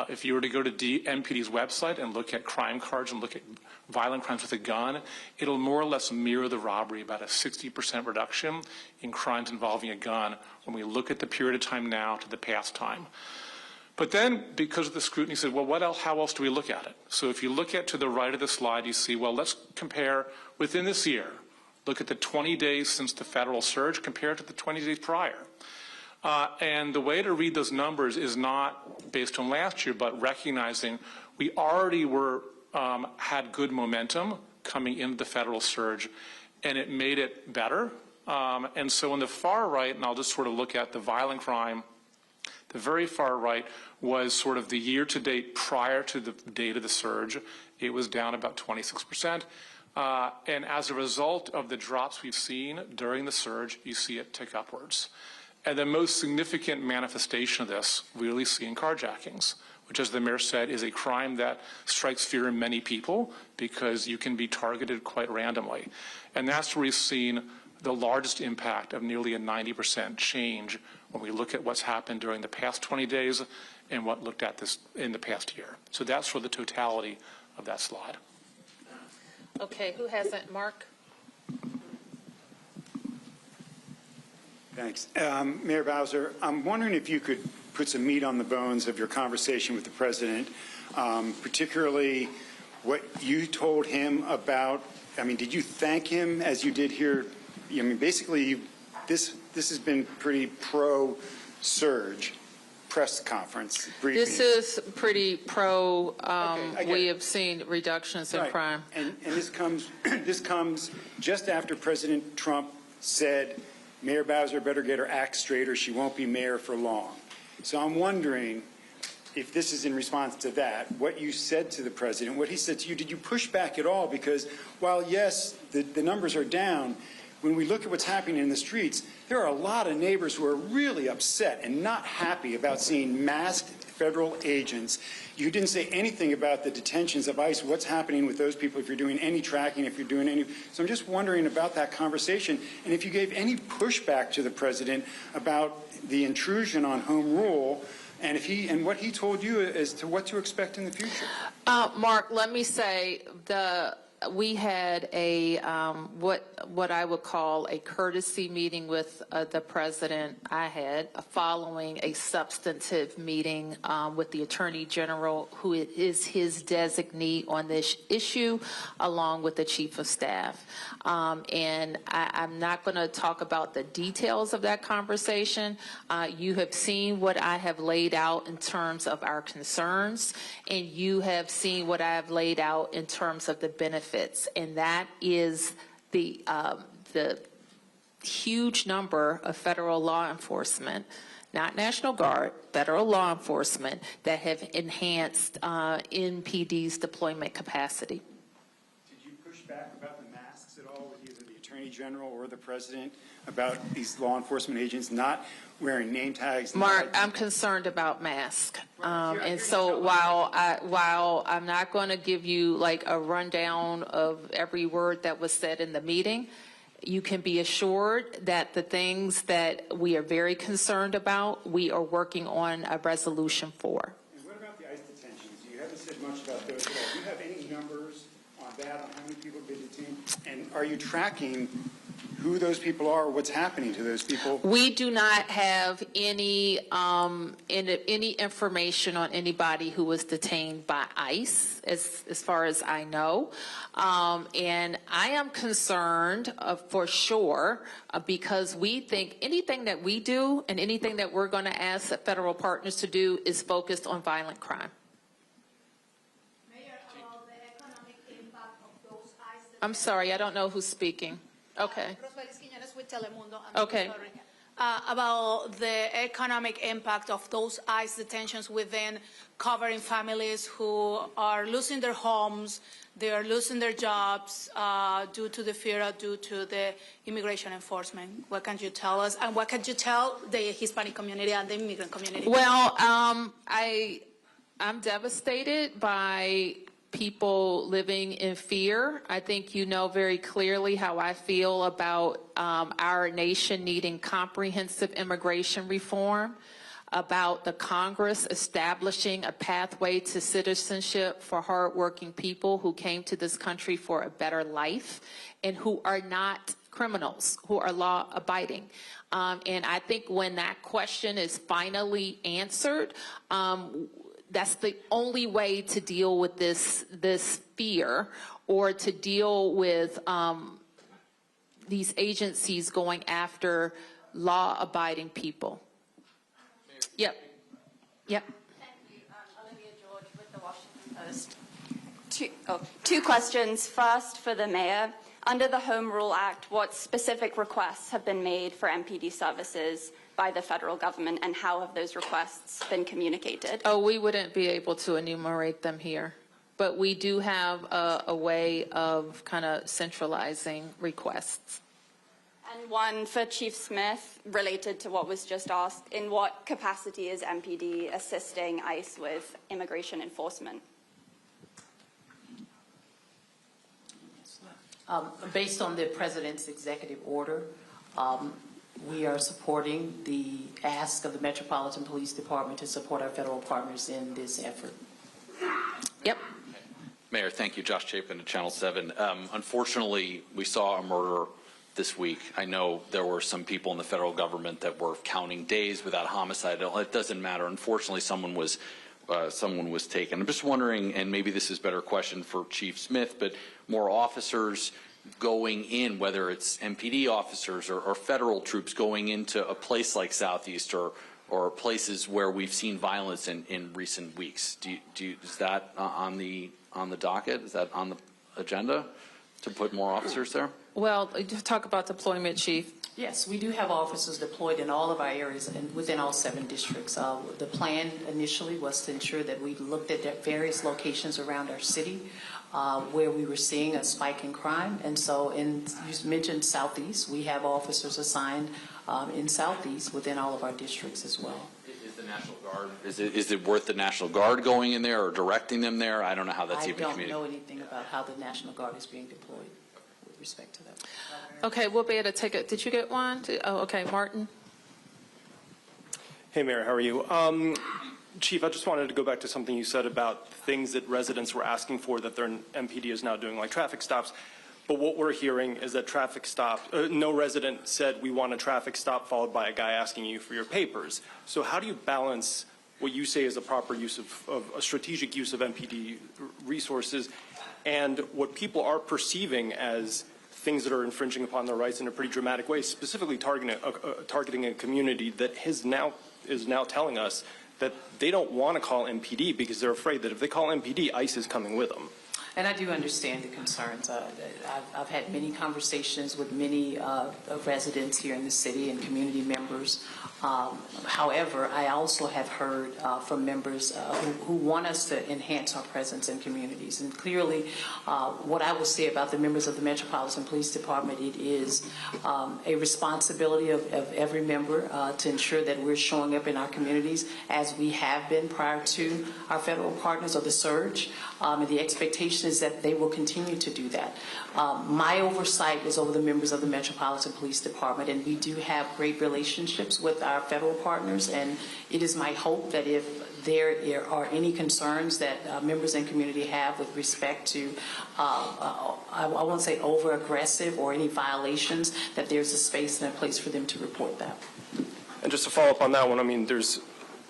If you were to go to MPD's website and look at crime cards and look at violent crimes with a gun, it'll more or less mirror the robbery, about a 60% reduction in crimes involving a gun when we look at the period of time now to the past time. But then, because of the scrutiny, said, well, what else? How else do we look at it? So if you look at to the right of the slide, you see, well, let's compare within this year. Look at the 20 days since the federal surge compared to the 20 days prior. And the way to read those numbers is not based on last year, but recognizing we already had good momentum coming into the federal surge, and it made it better. And so on the far right, and I'll just sort of look at the violent crime, the very far right was sort of the year-to-date prior to the date of the surge. It was down about 26%. And as a result of the drops we've seen during the surge, you see it tick upwards. And the most significant manifestation of this we really see in carjackings, which, as the mayor said, is a crime that strikes fear in many people because you can be targeted quite randomly. And that's where we've seen the largest impact of nearly a 90% change when we look at what's happened during the past 20 days and what looked at this in the past year. So that's for the totality of that slide. Okay, who hasn't? Mark? Thanks. Mayor Bowser, I'm wondering if you could put some meat on the bones of your conversation with the president, particularly what you told him about, I mean, did you thank him as you did here? I mean, basically, this has been pretty pro-surge press conference briefing. This is pretty pro, we have seen reductions in crime. And this comes just after President Trump said, Mayor Bowser better get her act straight or she won't be mayor for long. So I'm wondering if this is in response to that, what you said to the president, what he said to you, did you push back at all? Because while, yes, the numbers are down, when we look at what's happening in the streets, there are a lot of neighbors who are really upset and not happy about seeing masked federal agents. You didn't say anything about the detentions of ICE, what's happening with those people, if you're doing any tracking, if you're doing any. So I'm just wondering about that conversation, and if you gave any pushback to the president about the intrusion on home rule, and and what he told you as to what to expect in the future. Mark, let me say we had a what I would call a courtesy meeting with the president. I had following a substantive meeting with the Attorney General, who is his designee on this issue, along with the Chief of Staff. And I'm not going to talk about the details of that conversation. You have seen what I have laid out in terms of our concerns, and you have seen what I have laid out in terms of the benefits. And that is the huge number of federal law enforcement, not National Guard, federal law enforcement, that have enhanced NPD's deployment capacity. Did you push back about the masks at all with either the Attorney General or the President about these law enforcement agents not wearing name tags? Mark, I'm concerned about masks. And so while I'm not going to give you like a rundown of every word that was said in the meeting, you can be assured that the things that we are very concerned about, we are working on a resolution for. And what about the ICE detentions? You haven't said much about those at all. Do you have any numbers on that, on how many people have been detained? And are you tracking who those people are, or what's happening to those people? We do not have any information on anybody who was detained by ICE, as far as I know. And I am concerned for sure because we think anything that we do and anything that we're going to ask federal partners to do is focused on violent crime. I'm sorry, I don't know who's speaking. Okay. Okay. About the economic impact of those ICE detentions within covering families who are losing their homes, they are losing their jobs due to the fear, due to the immigration enforcement. What can you tell us? And what can you tell the Hispanic community and the immigrant community? Well, I'm devastated by people living in fear. I think you know very clearly how I feel about our nation needing comprehensive immigration reform, about the Congress establishing a pathway to citizenship for hardworking people who came to this country for a better life and who are not criminals, who are law-abiding. And I think when that question is finally answered, that's the only way to deal with this fear, or to deal with these agencies going after law-abiding people. Yep. Yep. Thank you. Olivia George with the Washington Post. Two questions. First, for the mayor. Under the Home Rule Act, what specific requests have been made for MPD services by the federal government, and how have those requests been communicated? Oh, we wouldn't be able to enumerate them here, but we do have a way of kind of centralizing requests. And one for Chief Smith, related to what was just asked. In what capacity is MPD assisting ICE with immigration enforcement? Based on the President's executive order, we are supporting the ask of the Metropolitan Police Department to support our federal partners in this effort. Yep. Mayor, thank you. Josh Chapin at Channel 7. Unfortunately, we saw a murder this week. I know there were some people in the federal government that were counting days without homicide. It doesn't matter. Unfortunately, someone was taken. I'm just wondering, and maybe this is a better question for Chief Smith, but more officers going in, whether it's MPD officers or federal troops going into a place like Southeast or places where we've seen violence in recent weeks. Is that on the docket? Is that on the agenda to put more officers there? Well, talk about deployment, Chief. Yes, we do have officers deployed in all of our areas and within all 7 districts. The plan initially was to ensure that we looked at various locations around our city where we were seeing a spike in crime. And so you mentioned Southeast. We have officers assigned in Southeast within all of our districts as well. Is the National Guard, is it worth the National Guard going in there or directing them there? I don't know how that's even communicated. I don't know anything about how the National Guard is being deployed with respect to that. Okay, we'll be able to take it. Did you get one? Oh, okay, Martin. Hey, Mayor, how are you? Chief, I just wanted to go back to something you said about things that residents were asking for that their MPD is now doing, like traffic stops. But what we're hearing is that traffic stop, no resident said we want a traffic stop followed by a guy asking you for your papers. So how do you balance what you say is a proper use of a strategic use of MPD resources and what people are perceiving as things that are infringing upon their rights in a pretty dramatic way, specifically targeting a community that is now telling us that they don't want to call MPD because they're afraid that if they call MPD, ICE is coming with them. And I do understand the concerns. I've had many conversations with many residents here in the city and community members. However, I also have heard from members who want us to enhance our presence in communities. And clearly, what I will say about the members of the Metropolitan Police Department, it is a responsibility of every member to ensure that we're showing up in our communities as we have been prior to our federal partners or the surge. And the expectation is that they will continue to do that. My oversight is over the members of the Metropolitan Police Department, and we do have great relationships with our federal partners, and it is my hope that if there are any concerns that members and community have with respect to, I won't say over-aggressive or any violations, that there's a space and a place for them to report that. And just to follow up on that one, I mean, there's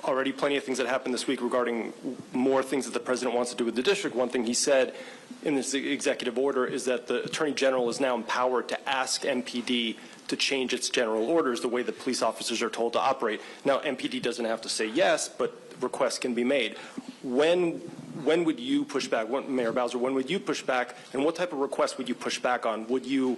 already plenty of things that happened this week regarding more things that the president wants to do with the district. One thing he said in this executive order is that the Attorney General is now empowered to ask MPD to change its general orders the way that police officers are told to operate. Now, MPD doesn't have to say yes, but requests can be made. When would you push back? Mayor Bowser, when would you push back, and what type of request would you push back on? Would you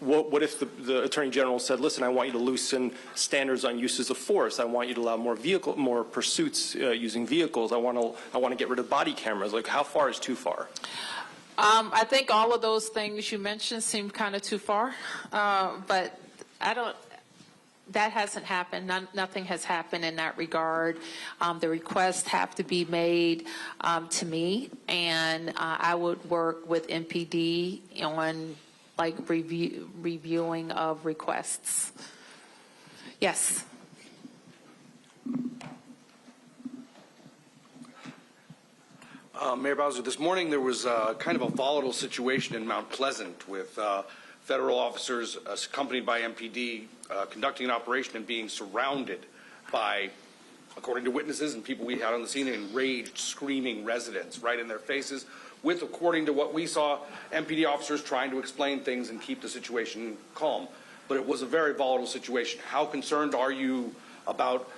What if the Attorney General said, listen, I want you to loosen standards on uses of force. I want you to allow more pursuits using vehicles. I want to get rid of body cameras. Like, how far is too far? I think all of those things you mentioned seem kind of too far, but that hasn't happened. Nothing has happened in that regard. The requests have to be made to me, and I would work with MPD on reviewing of requests. Yes. Mayor Bowser, this morning there was kind of a volatile situation in Mount Pleasant with federal officers accompanied by MPD conducting an operation and being surrounded by, according to witnesses and people we had on the scene, enraged, screaming residents right in their faces with, according to what we saw, MPD officers trying to explain things and keep the situation calm. But it was a very volatile situation. How concerned are you about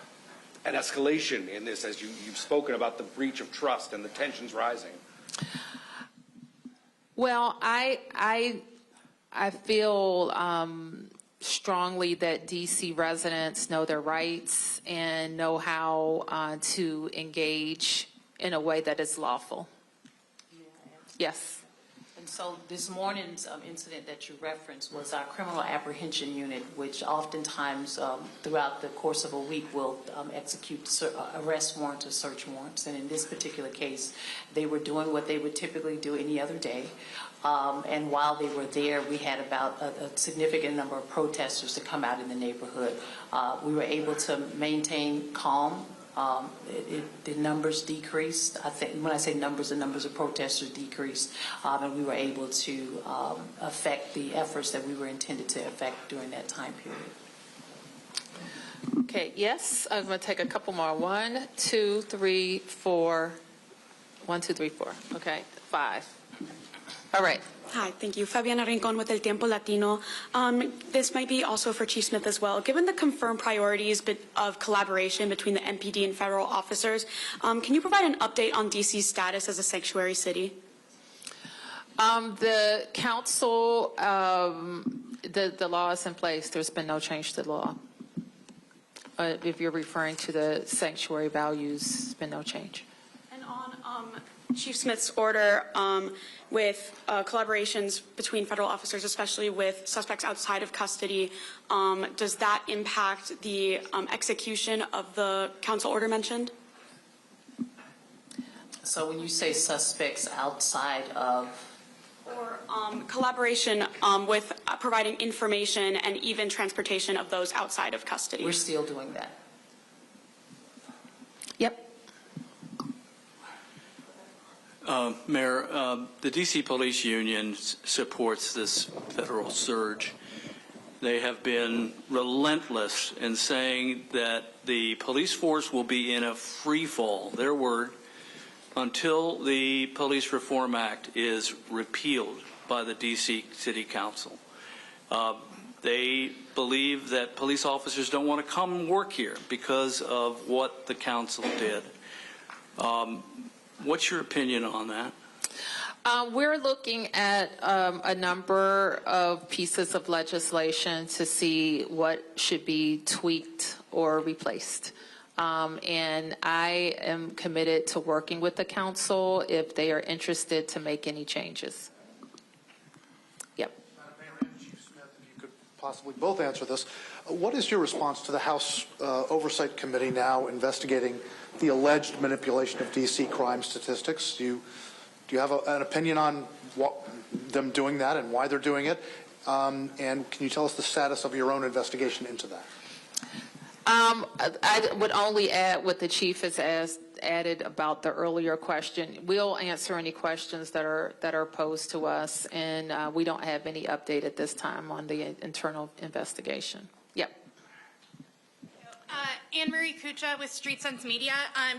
an escalation in this, as you've spoken about the breach of trust and the tensions rising? Well, I feel strongly that DC residents know their rights and know how to engage in a way that is lawful. Yes. And so this morning's incident that you referenced was our criminal apprehension unit, which oftentimes throughout the course of a week will execute arrest warrants or search warrants. And in this particular case, they were doing what they would typically do any other day. And while they were there, we had about a significant number of protesters to come out in the neighborhood. We were able to maintain calm. The numbers decreased. I think when I say numbers, the numbers of protesters decreased, and we were able to affect the efforts that we were intended to affect during that time period. Okay, yes, I'm going to take a couple more. 1, 2, 3, 4. 1, 2, 3, 4. Okay, 5. All right. Hi, thank you. Fabiana Rincon with El Tiempo Latino. This might be also for Chief Smith as well. Given the confirmed priorities of collaboration between the MPD and federal officers, can you provide an update on DC's status as a sanctuary city? The council, the law is in place. There's been no change to the law. If you're referring to the sanctuary values, there's been no change. And Chief Smith's order with collaborations between federal officers, especially with suspects outside of custody, does that impact the execution of the council order mentioned? So when you say suspects outside of? Or collaboration with providing information and even transportation of those outside of custody? We're still doing that. Yep. Mayor, the D.C. Police Union supports this federal surge. They have been relentless in saying that the police force will be in a free fall, their word, until the Police Reform Act is repealed by the D.C. City Council. They believe that police officers don't want to come work here because of what the council did. What's your opinion on that? We're looking at a number of pieces of legislation to see what should be tweaked or replaced. And I am committed to working with the council if they are interested to make any changes. Yep. Madam Mayor and Chief Smith, if you could possibly both answer this. What is your response to the House Oversight Committee now investigating the alleged manipulation of D.C. crime statistics? Do you have an opinion on them doing that and why they're doing it? And can you tell us the status of your own investigation into that? I would only add what the chief has added about the earlier question. We'll answer any questions that are posed to us, and we don't have any update at this time on the internal investigation. Yep. Anne-Marie Kucha with Street Sense Media.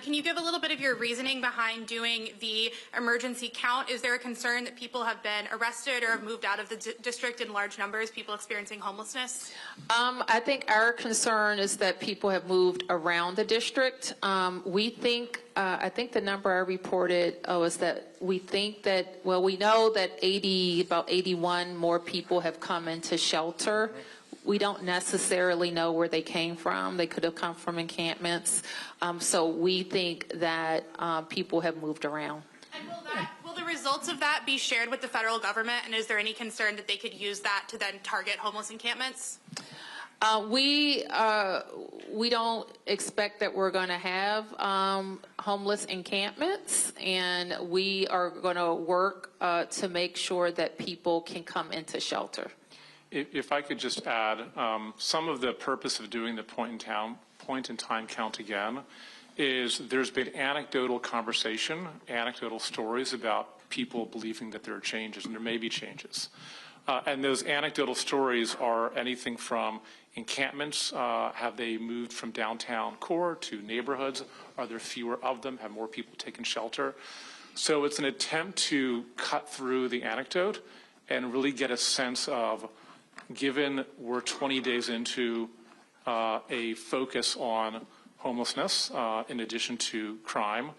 Can you give a little bit of your reasoning behind doing the emergency count? Is there a concern that people have been arrested or have moved out of the district in large numbers, people experiencing homelessness? I think our concern is that people have moved around the district. We think, I think the number I reported was that we think that, well, we know that about 81 more people have come into shelter. We don't necessarily know where they came from. They could have come from encampments. So we think that people have moved around. And will the results of that be shared with the federal government? And is there any concern that they could use that to then target homeless encampments? We don't expect that we're going to have homeless encampments, and we are going to work to make sure that people can come into shelter. If I could just add, some of the purpose of doing the point in time count again is there's been anecdotal conversation, anecdotal stories about people believing that there are changes, and there may be changes. And those anecdotal stories are anything from encampments. Have they moved from downtown core to neighborhoods? Are there fewer of them? Have more people taken shelter? So it's an attempt to cut through the anecdote and really get a sense of, given we're 20 days into a focus on homelessness in addition to crime,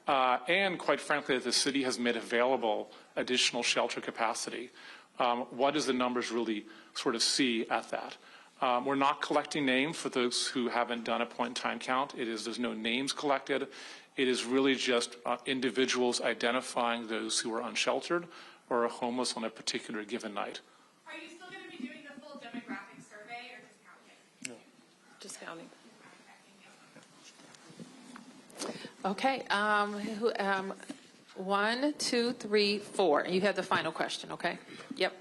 and quite frankly, that the city has made available additional shelter capacity. What does the numbers really sort of see at that? We're not collecting names for those who haven't done a point-in-time count. There's no names collected. It is really just individuals identifying those who are unsheltered or are homeless on a particular given night. Are you still going to be doing the full demographic survey or just counting? No. Just counting. Okay. 1, 2, 3, 4. You have the final question, okay? Yep.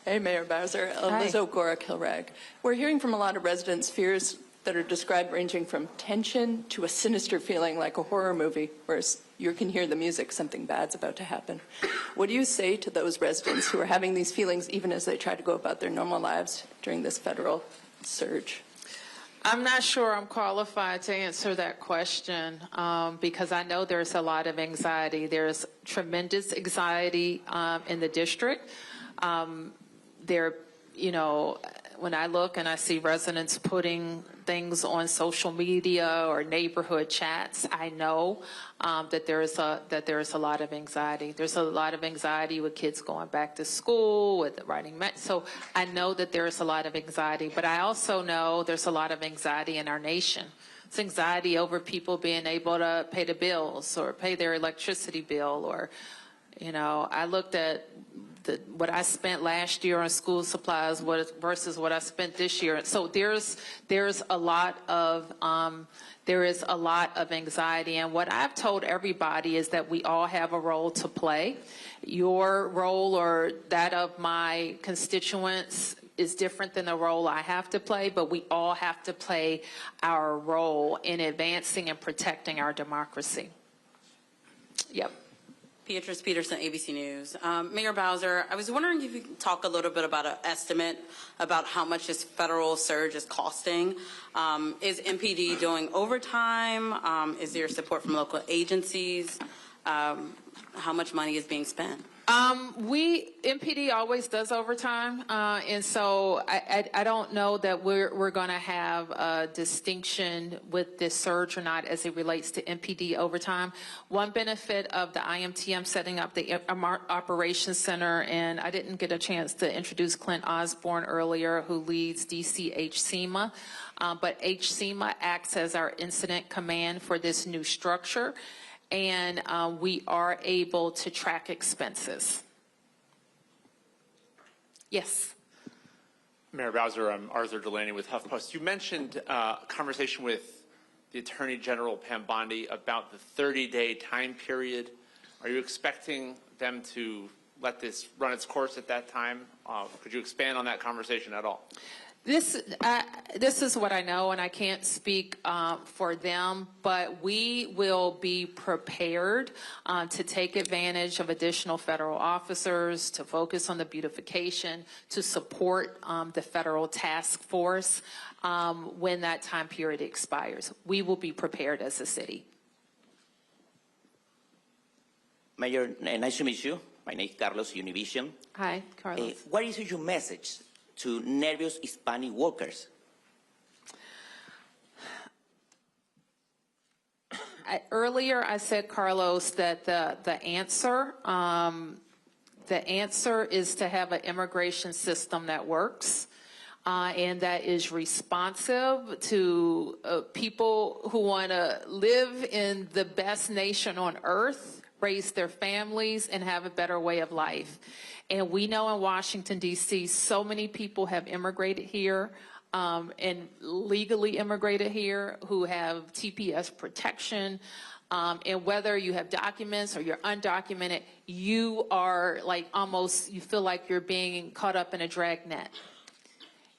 Hey, Mayor Bowser. Liz O'Gora, Kilrag. We're hearing from a lot of residents fears that are described ranging from tension to a sinister feeling like a horror movie, whereas you can hear the music, something bad's about to happen. What do you say to those residents who are having these feelings even as they try to go about their normal lives during this federal surge? I'm not sure I'm qualified to answer that question because I know there's a lot of anxiety. There's tremendous anxiety in the district. when I look and I see residents putting things on social media or neighborhood chats, I know that there is a lot of anxiety. There's a lot of anxiety with kids going back to school, with writing. So I know that there is a lot of anxiety, but I also know there's a lot of anxiety in our nation. It's anxiety over people being able to pay the bills or pay their electricity bill, or, I looked at what I spent last year on school supplies versus what I spent this year. So there's a lot of anxiety, and what I've told everybody is that we all have a role to play. Your role or that of my constituents is different than the role I have to play, but we all have to play our role in advancing and protecting our democracy. Yep. Beatrice Peterson, ABC News. Mayor Bowser, I was wondering if you could talk a little bit about an estimate about how much this federal surge is costing. Is MPD doing overtime? Is there support from local agencies? How much money is being spent? MPD always does overtime, and so I don't know that we're going to have a distinction with this surge or not as it relates to MPD overtime. One benefit of the IMTM setting up the Operations Center, and I didn't get a chance to introduce Clint Osborne earlier, who leads DC HCMA, but HCMA acts as our incident command for this new structure. And we are able to track expenses. Yes. Mayor Bowser, I'm Arthur Delaney with HuffPost. You mentioned a conversation with the Attorney General Pam Bondi about the 30-day time period. Are you expecting them to let this run its course at that time? Could you expand on that conversation at all? This is what I know, and I can't speak for them, but we will be prepared to take advantage of additional federal officers, to focus on the beautification, to support the federal task force when that time period expires. We will be prepared as a city. Mayor, nice to meet you. My name is Carlos, Univision. Hi, Carlos. What is your message to nervous Hispanic workers? Earlier, I said, Carlos, that the answer is to have an immigration system that works and that is responsive to people who want to live in the best nation on earth, raise their families, and have a better way of life. And we know in Washington, D.C., so many people have immigrated here and legally immigrated here who have TPS protection. And whether you have documents or you're undocumented, you are like you feel like you're being caught up in a dragnet.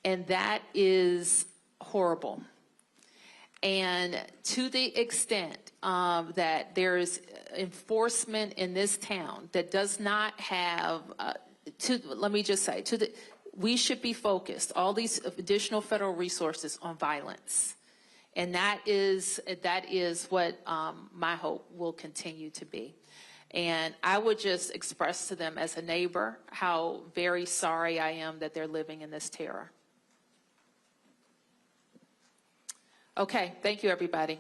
And that is horrible. And to the extent that there is enforcement in this town that does not have, let me just say, we should be focused, all these additional federal resources, on violence. And that is what my hope will continue to be. And I would just express to them as a neighbor how very sorry I am that they're living in this terror. Okay, thank you, everybody.